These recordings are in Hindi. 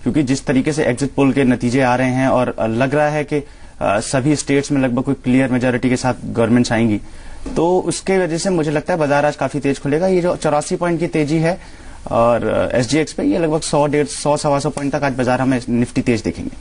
क्योंकि जिस तरीके से एग्जिट पोल के नतीजे आ रहे हैं और लग रहा है कि सभी स्टेट्स में लगभग कोई क्लियर मेजोरिटी के साथ गवर्नमेंट्स आएंगी, तो उसके वजह से मुझे लगता है बाजार आज काफी तेज खुलेगा। ये जो 84 पॉइंट की तेजी है और एसजीएक्स पे, ये लगभग 100-150 पॉइंट तक आज बाजार हमें निफ्टी तेज देखेंगे।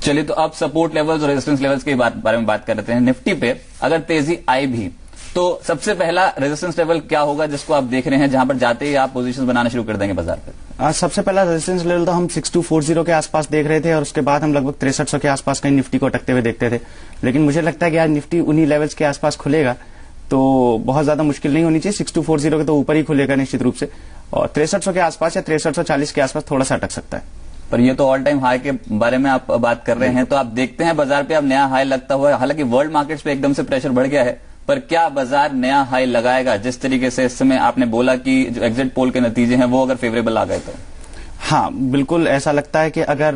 चलिए, तो अब सपोर्ट लेवल्स और रेजिस्टेंस लेवल्स के बारे में बात कर रहे हैं। निफ्टी पे अगर तेजी आई भी तो सबसे पहला रेजिस्टेंस लेवल क्या होगा जिसको आप देख रहे हैं, जहां पर जाते ही आप पोजीशन बनाना शुरू कर देंगे बाजार पे? सबसे पहला रेजिस्टेंस लेवल तो हम 6240 के आसपास देख रहे थे और उसके बाद हम लगभग 6300 के आसपास कहीं निफ्टी को अटकते हुए देखते थे। लेकिन मुझे लगता है कि आज निफ्टी उन्हीं लेवल्स के आसपास खुलेगा, तो बहुत ज्यादा मुश्किल नहीं होनी चाहिए। 6240 के तो ऊपर ही खुलेगा निश्चित रूप से, और 6300 के आसपास या 6340 के आसपास थोड़ा सा अटक सकता है। पर ये तो ऑल टाइम हाई के बारे में आप बात कर रहे हैं, तो आप देखते हैं बाजार पे अब नया हाई लगता हुआ है। हालांकि वर्ल्ड मार्केट्स पे एकदम से प्रेशर बढ़ गया है, पर क्या बाजार नया हाई लगाएगा? जिस तरीके से इस समय आपने बोला कि जो एग्जिट पोल के नतीजे हैं वो अगर फेवरेबल आ गए तो हाँ, बिल्कुल ऐसा लगता है कि अगर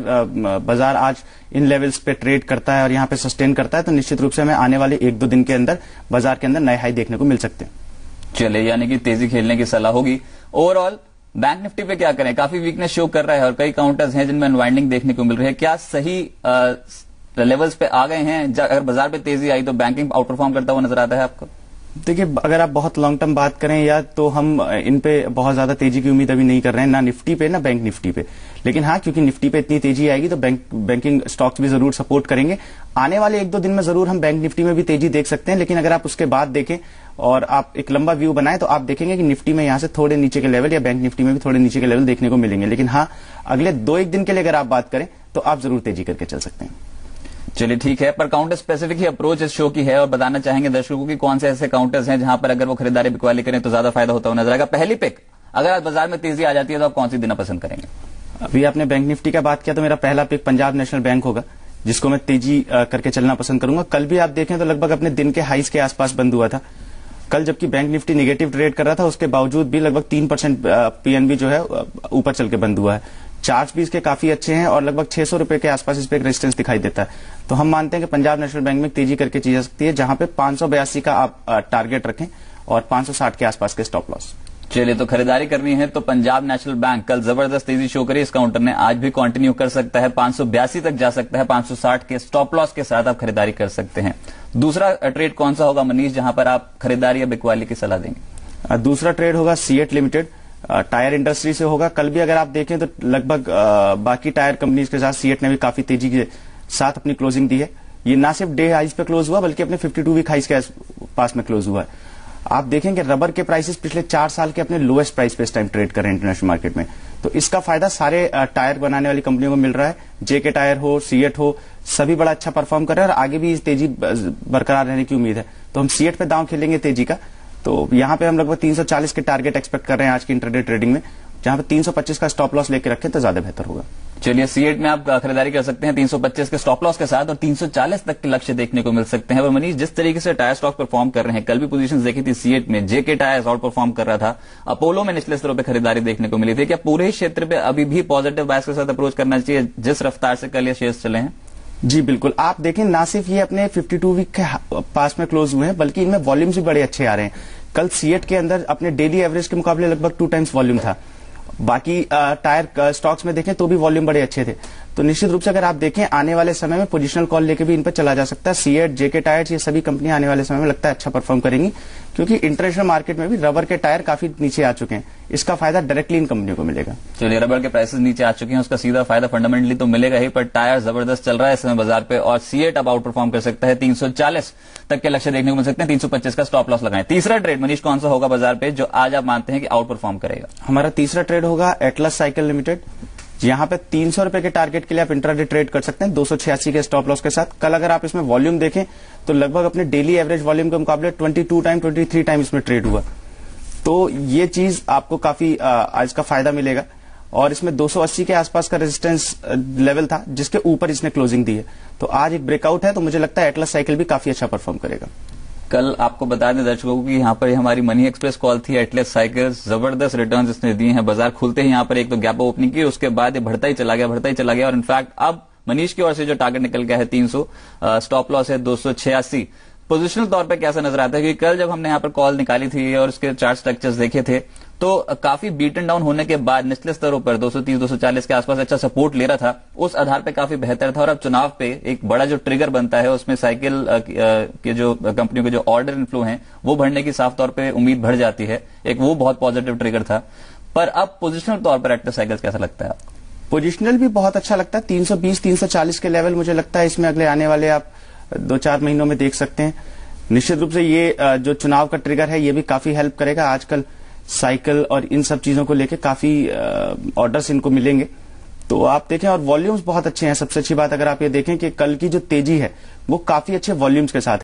बाजार आज इन लेवल्स पे ट्रेड करता है और यहाँ पे सस्टेन करता है तो निश्चित रूप से हमें आने वाले 1-2 दिन के अंदर बाजार के अंदर नए हाई देखने को मिल सकते हैं। चलिए, यानी कि तेजी खेलने की सलाह होगी। ओवरऑल बैंक निफ्टी पे क्या करें? काफी वीकनेस शो कर रहा है और कई काउंटर्स हैं जिनमें अनवाइंडिंग देखने को मिल रही है। क्या सही लेवल्स पे आ गए हैं? अगर बाजार पे तेजी आई तो बैंकिंग आउट परफॉर्म करता हुआ नजर आता है आपको? देखिए, अगर आप बहुत लॉन्ग टर्म बात करें या तो हम इन पे बहुत ज्यादा तेजी की उम्मीद अभी नहीं कर रहे हैं, ना निफ्टी पे ना बैंक निफ्टी पे। लेकिन हाँ, क्योंकि निफ्टी पे इतनी तेजी आएगी तो बैंकिंग स्टॉक्स भी जरूर सपोर्ट करेंगे। आने वाले 1-2 दिन में जरूर हम बैंक निफ्टी में भी तेजी देख सकते हैं, लेकिन अगर आप उसके बाद देखें और आप एक लंबा व्यू बनाएं तो आप देखेंगे कि निफ्टी में यहां से थोड़े नीचे के लेवल या बैंक निफ्टी में भी थोड़े नीचे के लेवल देखने को मिलेंगे। लेकिन हाँ, अगले 2-1 दिन के लिए अगर आप बात करें तो आप जरूर तेजी करके चल सकते हैं। चलिए, ठीक है, पर काउंटर स्पेसिफिक ही अप्रोच इस शो की है और बताना चाहेंगे दर्शकों को कि कौन से ऐसे काउंटर्स हैं जहां पर अगर वो खरीदारी बिकवाली करें तो ज्यादा फायदा होता हुआ नजर आएगा। पहली पिक, अगर आज बाजार में तेजी आ जाती है तो आप कौन सी देना पसंद करेंगे? अभी आपने बैंक निफ्टी का बात किया तो मेरा पहला पिक पंजाब नेशनल बैंक होगा, जिसको मैं तेजी करके चलना पसंद करूंगा। कल भी आप देखें तो लगभग अपने दिन के हाईस के आसपास बंद हुआ था। कल जबकि बैंक निफ्टी नेगेटिव ट्रेड कर रहा था, उसके बावजूद भी लगभग 3% पीएनबी जो है ऊपर चल के बंद हुआ है। चार्ट्स भी इसके काफी अच्छे हैं और लगभग 600 रुपए के आसपास इस पे एक रेजिस्टेंस दिखाई देता है। तो हम मानते हैं कि पंजाब नेशनल बैंक में तेजी करके चीज जा सकती है, जहां पे 582 का आप टारगेट रखें और 560 के आसपास के स्टॉप लॉस। चलिए, तो खरीदारी करनी है तो पंजाब नेशनल बैंक कल जबरदस्त तेजी शो करी, इस काउंटर ने आज भी कंटिन्यू कर सकता है, 582 तक जा सकता है, 560 के स्टॉप लॉस के साथ आप खरीदारी कर सकते हैं। दूसरा ट्रेड कौन सा होगा मनीष, जहां पर आप खरीदारी या बिकवाली की सलाह देंगे? दूसरा ट्रेड होगा सीएट लिमिटेड, टायर इंडस्ट्री से होगा। कल भी अगर आप देखें तो लगभग बाकी टायर कंपनीज के साथ सीएट ने भी काफी तेजी के साथ अपनी क्लोजिंग दी है। ये ना सिर्फ डे हाइज पे क्लोज हुआ बल्कि अपने 52 वीक हाइज के पास में क्लोज हुआ है। आप देखेंगे रबर के प्राइसेस पिछले 4 साल के अपने लोएस्ट प्राइस पे इस टाइम ट्रेड कर रहे हैं इंटरनेशनल मार्केट में। तो इसका फायदा सारे टायर बनाने वाली कंपनियों को मिल रहा है। जेके टायर हो, सीएट हो, सभी बड़ा अच्छा परफॉर्म कर रहे हैं और आगे भी इस तेजी बरकरार रहने की उम्मीद है। तो हम सीएट पे दांव खेलेंगे तेजी का। तो यहां पे हम लगभग 340 के टारगेट एक्सपेक्ट कर रहे हैं आज की इंट्राडे ट्रेडिंग में, जहां पे 325 का स्टॉप लॉस लेके रखें तो ज्यादा बेहतर होगा। चलिए, सीएट में आप खरीदारी कर सकते हैं 325 के स्टॉप लॉस के साथ और 340 तक के लक्ष्य देखने को मिल सकते हैं। और मनीष, जिस तरीके से टायर स्टॉक परफॉर्म कर रहे हैं, कल भी पोजीशंस देखी थी सीएट में, जेके टायर्स आउट परफॉर्म कर रहा था, अपोलो में निचले स्तरों पर खरीदारी देखने को मिली थी। क्या पूरे ही क्षेत्र पे अभी भी पॉजिटिव बायस के साथ अप्रोच करना चाहिए जिस रफ्तार से कल ये शेयर्स चले हैं? जी बिल्कुल, आप देखें ना सिर्फ ये अपने 52 वीक के पास में क्लोज हुए हैं बल्कि इनमें वॉल्यूम्स भी बड़े अच्छे आ रहे हैं। कल सीएट के अंदर अपने डेली एवरेज के मुकाबले लगभग 2 टाइम्स वॉल्यूम था। बाकी टायर स्टॉक्स में देखें तो भी वॉल्यूम बड़े अच्छे थे। तो निश्चित रूप से अगर आप देखें आने वाले समय में पोजिशनल कॉल लेके भी इन पर चला जा सकता है। सीएट, जेके टायर्स, ये सभी कंपनियां आने वाले समय में लगता है अच्छा परफॉर्म करेंगी, क्योंकि इंटरनेशनल मार्केट में भी रबर के टायर काफी नीचे आ चुके हैं। इसका फायदा डायरेक्टली इन कंपनियों को मिलेगा। चलिए, रबर के प्राइसेस नीचे आ चुके हैं, उसका सीधा फायदा फंडामेंटली तो मिलेगा ही, पर टायर जबरदस्त चल रहा है इस समय बाजार पे और सीएट अब आउट परफॉर्म कर सकता है। 340 तक के लक्ष्य देखने को मिल सकते हैं, 325 का स्टॉप लॉस लगाएं। तीसरा ट्रेड मनीष कौन सा होगा बाजार पे जो आज आप मानते हैं कि आउट परफॉर्म करेगा? हमारा तीसरा ट्रेड होगा एटलस साइकिल लिमिटेड। यहां पे 300 रुपए के टारगेट के लिए आप इंट्राडे ट्रेड कर सकते हैं 286 के स्टॉप लॉस के साथ। कल अगर आप इसमें वॉल्यूम देखें तो लगभग अपने डेली एवरेज वॉल्यूम के मुकाबले 23 टाइम इसमें ट्रेड हुआ। तो ये चीज आपको काफी आज का फायदा मिलेगा और इसमें 280 के आसपास का रेजिस्टेंस लेवल था जिसके ऊपर इसने क्लोजिंग दी है। तो आज एक ब्रेकआउट है, तो मुझे लगता है एटलस साइकिल भी काफी अच्छा परफॉर्म करेगा। कल आपको बता दें दर्शकों को कि यहाँ पर हमारी मनी एक्सप्रेस कॉल थी, एटलस साइकिल्स जबरदस्त रिटर्न्स इसने दिए हैं। बाजार खुलते ही यहाँ पर एक तो गैप ओपनिंग की, उसके बाद ये बढ़ता ही चला गया और इनफैक्ट अब मनीष की ओर से जो टारगेट निकल गया है 300, स्टॉप लॉस है 286। पोजिशनल तौर पे कैसा नजर आता है कि कल जब हमने यहाँ पर कॉल निकाली थी और उसके चार्ट स्ट्रक्चर्स देखे थे तो काफी बीटन डाउन होने के बाद निचले स्तरों पर 230-240 के आसपास अच्छा सपोर्ट ले रहा था, उस आधार पे काफी बेहतर था। और अब चुनाव पे एक बड़ा जो ट्रिगर बनता है, उसमें साइकिल के जो कंपनियों के जो ऑर्डर इनफ्लो हैं वो बढ़ने की साफ तौर पे उम्मीद बढ़ जाती है, एक वो बहुत पॉजिटिव ट्रिगर था। पर अब पोजिशनल तौर पर एक्टिव साइकिल्स कैसा लगता है? पोजिशनल भी बहुत अच्छा लगता है। 320-340 के लेवल मुझे लगता है इसमें अगले आने वाले आप 2-4 महीनों में देख सकते हैं। निश्चित रूप से ये जो चुनाव का ट्रिगर है ये भी काफी हेल्प करेगा। आजकल साइकिल और इन सब चीजों को लेके काफी ऑर्डर्स इनको मिलेंगे, तो आप देखें। और वॉल्यूम्स बहुत अच्छे हैं। सबसे अच्छी बात अगर आप ये देखें कि कल की जो तेजी है वो काफी अच्छे वॉल्यूम्स के साथ